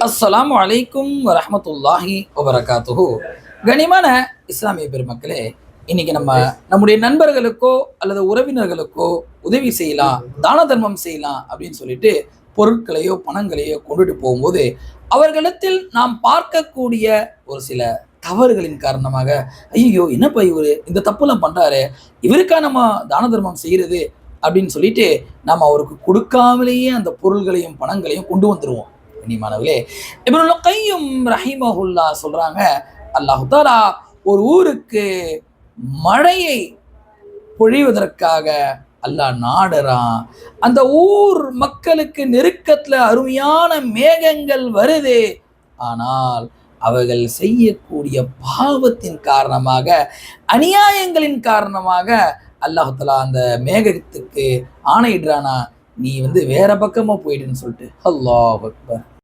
அஸ்ஸலாமு அலைக்கும் வரஹ்மத்துல்லாஹி வபரகாத்துஹு. கனிமான இஸ்லாமிய பெருமக்களே, இன்னைக்கு நம்முடைய நண்பர்களுக்கோ அல்லது உறவினர்களுக்கோ உதவி செய்யலாம், தான தர்மம் செய்யலாம் அப்படின்னு சொல்லிட்டு பொருட்களையோ பணங்களையோ கொண்டுட்டு போகும்போது அவர்களிடத்தில் நாம் பார்க்கக்கூடிய ஒரு சில தவறுகளின் காரணமாக, ஐயோ என்னப்பா இவரு இந்த தப்புலாம் பண்றாரு, இவருக்கா நம்ம தான தர்மம் செய்யறது அப்படின்னு சொல்லிட்டு நம்ம அவருக்கு கொடுக்காமலேயே அந்த பொருள்களையும் பணங்களையும் கொண்டு வந்துருவோம். கண்ணியமானவர்களே, இப்னுல் கையும் ரஹிமஹுல்லா சொல்றாங்க, அல்லாஹு தாலா ஒரு ஊருக்கு மழையை பொழிவதற்காக அல்லாஹ் நாடுறான். அந்த ஊர் மக்களுக்கு நெருக்கத்துல அருமையான மேகங்கள் வருது. ஆனால் அவர்கள் செய்யக்கூடிய பாவத்தின் காரணமாக, அநியாயங்களின் காரணமாக அல்லாஹ் தஆலா அந்த மேகத்துக்கு ஆணையிடுறானா, நீ வேற பக்கமா போயிடுன்னு சொல்லிட்டு. அல்லாஹ் அக்பர்.